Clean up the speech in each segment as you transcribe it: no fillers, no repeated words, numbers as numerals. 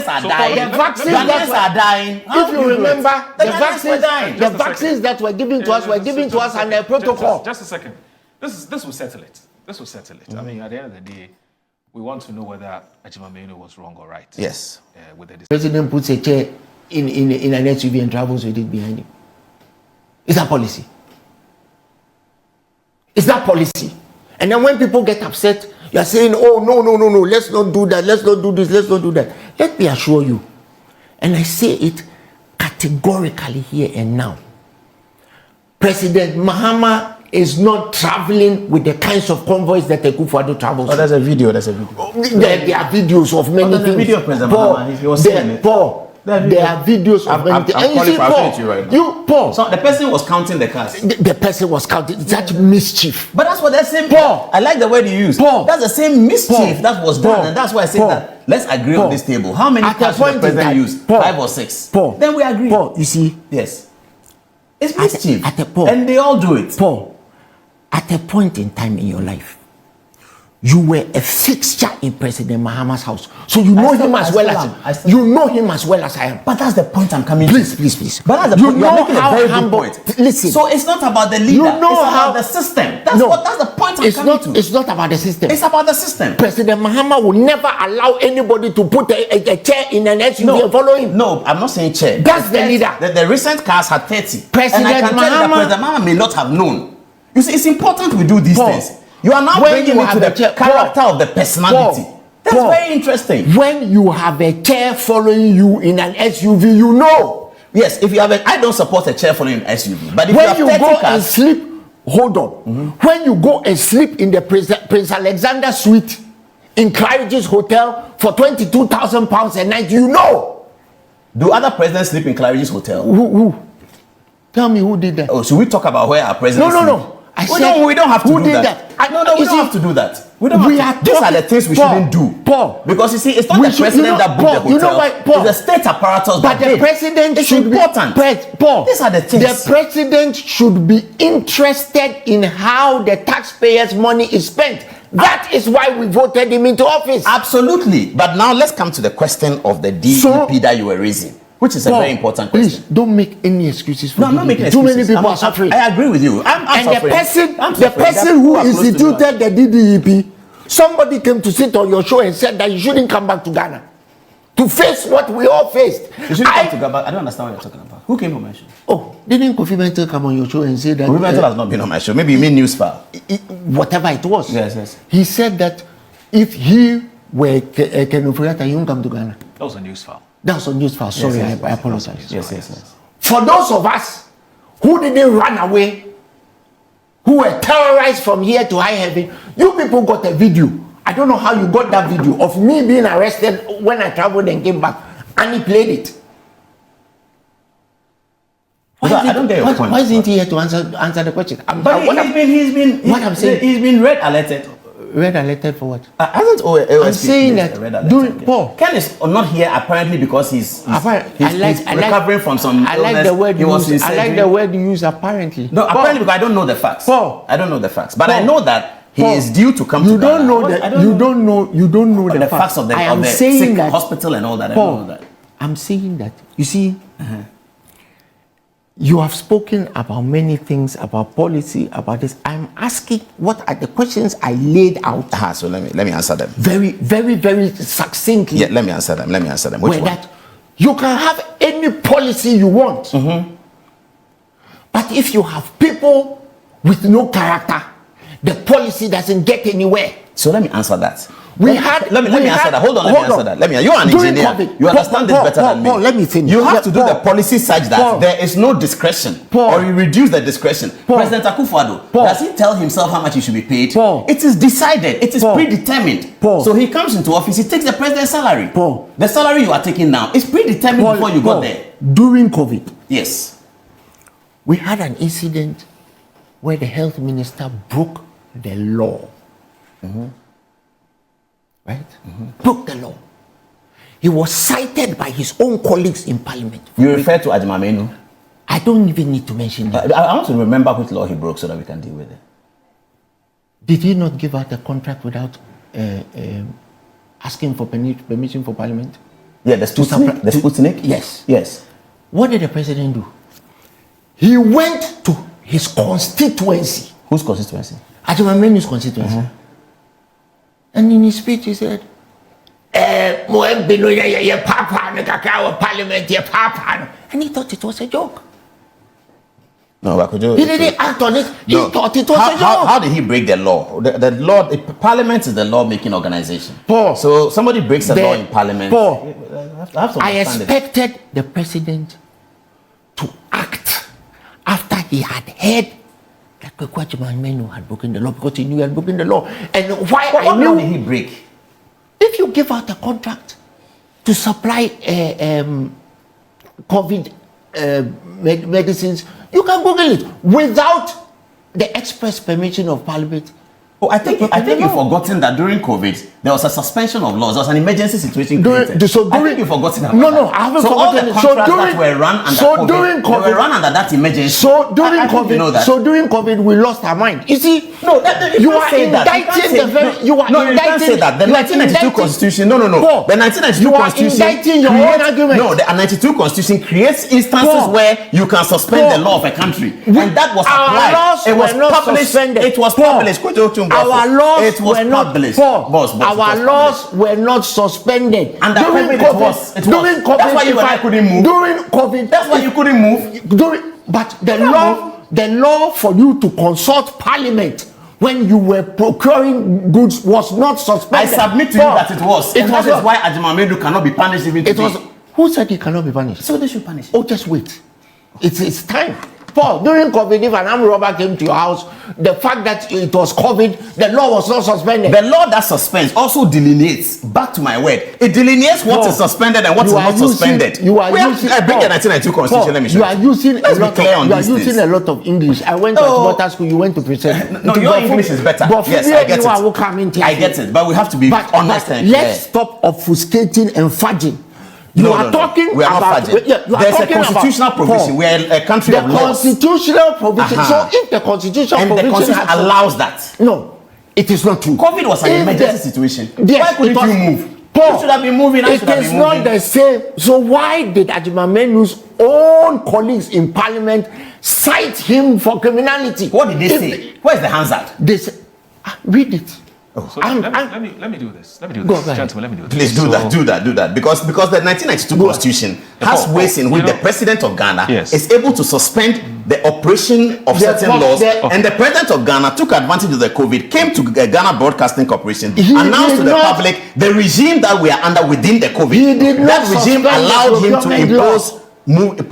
are dying. The vaccines are dying. If you remember, the vaccines that were given to us were given to us under a protocol. Just a second. This will settle it. This will settle it. I mean, at the end of the day, we want to know whether Ajimameno was wrong or right. Yes. With the president puts a chair in an SUV and travels with it behind him. Is that policy? Is that policy? And then when people get upset, you are saying, oh, no, let's not do that, let's not do this, let's not do that. Let me assure you, and I say it categorically here and now, President Mahama is not traveling with the kinds of convoys that Akufo-Addo travels. Oh, there's a video. There are videos of many things. Video of President Mahama. He was saying it. There are videos of many things. And you see, Paul, so the person was counting the cars. The person was counting. That's mischief. But that's what they're saying. Paul, I like the word you use. Paul, that's the same mischief that was done. And that's why I say that let's agree on this table. How many cars did the president use? 5 or 6. Paul, then we agree. Paul, you see? Yes. It's mischief. Paul, and they all do it. Paul, at a point in time in your life, you were a fixture in President Mahama's house, so you know him as well as you know him as well as I am. But that's the point I'm coming to. Please. But that's the point. You know how humble. Listen. So it's not about the leader. You know it's how about the system. That's the point I'm coming to. It's not about the system. It's about the system. President Mahama will never allow anybody to put a chair in an SUV and follow him. No, I'm not saying chair. That's the leader. The recent cars had 30. President and I can tell you that President Mahama may not have known. You see, it's important we do these things. You are now bringing me to the character of the personality. That's very interesting. When you have a chair following you in an SUV, you know. Yes, if you have I don't support a chair following an SUV. But if when you go cars, and sleep, hold on. When you go and sleep in the Prince Alexander suite in Claridge's Hotel for £22,000 a night, you know. Do other presidents sleep in Claridge's Hotel? Who? Tell me who did that. Oh, should we talk about where our president sleep? No. We don't have to do that. No, we don't have to do that. These are the things we shouldn't do. Paul, because you see, it's not the president that booked the hotel. You know why, Paul? It's the state apparatus. But the president should be important. Paul, these are the things. The president should be interested in how the taxpayers' money is spent. That is why we voted him into office. Absolutely. But now let's come to the question of the DEP that you were raising, which is a very important question. Please don't make any excuses for I'm not making excuses. Too many people are suffering. I agree with you. I'm suffering. The person who instituted the DDEP, somebody came to sit on your show and said that you shouldn't come back to Ghana to face what we all faced. You shouldn't come to Ghana. I don't understand what you're talking about. Who came on my show? Oh, didn't Kofi Mental come on your show and say that? Kofi Mental has not been on my show. Maybe you mean Newsfile. Whatever it was. Yes. He said that if he were Kenufuriata, he wouldn't come to Ghana. That was a Newsfile. That's on Newsfile. Sorry, yes, I apologize. Yes. For those of us who didn't run away, who were terrorized from here to high heaven, you people got a video. I don't know how you got that video of me being arrested when I traveled and came back, and he played it. I don't get your point. Why isn't he here to answer the question? He's been red alerted. Red alerted for what? Hasn't OSP I'm saying that Paul Ken is not here apparently because he's recovering from some illness. I like the word you use. I like the word you use apparently. No, apparently because I don't know the facts. Paul, I don't know the facts, but I know that he is due to come. You don't know that. You don't know the facts of the sick hospital and all that. Paul, I know that. I'm saying that. You see. You have spoken about many things, about policy, about this. I'm asking what are the questions I laid out. So let me answer them. Very, very, very succinctly. Yeah, let me answer them. Which one? That you can have any policy you want. But if you have people with no character, the policy doesn't get anywhere. So let me answer that. Let me answer that. Hold on, let me answer that. You're an engineer. COVID, you understand this better than me. Paul, let me finish. You have to do the policy such that there is no discretion, or you reduce the discretion. President Akufo-Addo, does he tell himself how much he should be paid? It is decided. It is predetermined. So he comes into office, he takes the president's salary. The salary you are taking now is predetermined before you got there. During COVID, yes, we had an incident where the health minister broke the law. Right? Broke the law. He was cited by his own colleagues in parliament. You refer to Ajimameno? I don't even need to mention that. I want to remember which law he broke so that we can deal with it. Did he not give out a contract without asking for permission for parliament? Yeah, the Sputnik. The Sputnik. Yes. Yes. What did the president do? He went to his constituency. Whose constituency? Ajimamenu's constituency. And in his speech he said, parliament, and he thought it was a joke. No, he didn't act on it. He thought it was a joke. How did he break the law? The law, Parliament is the law-making organization. Paul, so somebody breaks the law in Parliament. Paul, I expected the president to act after he had heard that Ajimamenu had broken the law, because he knew he had broken the law. And why what law did he break? If you give out a contract to supply COVID medicines, you can Google it without the express permission of Parliament. Oh, I think you've forgotten that during COVID there was a suspension of laws. There was an emergency situation created. I think you've forgotten about No, I haven't forgotten. All the contracts that were run under COVID, they were run under that emergency. So during COVID, you know that. So during COVID, we lost our mind. You see, you are indicting the very. You are indicting. You can't say that. The 1992 Constitution. No. The 1992 Constitution. You are indicting your own argument. No, the 1992 Constitution creates instances where you can suspend the law of a country, and that was applied. It was published. It was published. Our laws were not published. Our laws were not suspended. And during COVID, it was. That's why you couldn't move. During COVID, that's why you couldn't move. But the law for you to consult Parliament when you were procuring goods was not suspended. I submit to you that it was. And that is why Ajimamenu cannot be punished even today. Who said he cannot be punished? So they should punish. Oh, just wait. It's time. Paul, during COVID, if an armed robber came to your house, the fact that it was COVID, the law was not suspended. The law that suspends also delineates, back to my word, it delineates what is suspended and what is not suspended. I bring the 1992 Constitution, let me show you. You are using a lot of English. I went to water school, you went to present. No, your English is better. Yes, I get it. I get it, but we have to be honest and clear. Let's stop obfuscating and fudging. We are talking about. There's a constitutional provision. We are a country of laws. The constitutional provision. So if the constitutional provision allows that, no, it is not true. COVID was an emergency situation. Why couldn't you move? Paul, you should have been moving. It is not the same. So why did Ajimamenu's own colleagues in Parliament cite him for criminality? What did they say? Where's the Hansard? They say, read it. So let me do this. Gentlemen, let me do this. Please do that. Because the 1992 Constitution has ways in which the President of Ghana is able to suspend the operation of certain laws. And the President of Ghana took advantage of the COVID, came to Ghana Broadcasting Corporation, announced to the public the regime that we are under within the COVID. That regime allowed him to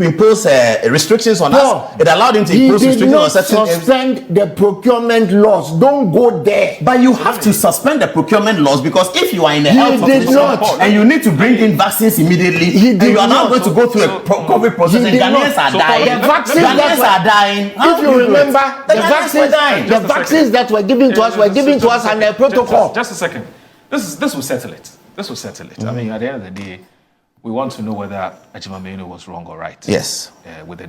impose restrictions on us. It allowed him to impose restrictions on certain areas. Suspend the procurement laws. Don't go there. But you have to suspend the procurement laws, because if you are in the health office and you need to bring in vaccines immediately, and you are now going to go through a COVID process, and Ghanaians are dying. Ghanaians are dying. If you remember, the vaccines that were given to us were given to us under a protocol. Just a second. This will settle it. I mean, at the end of the day, we want to know whether Ajimamenu was wrong or right. Yes. With the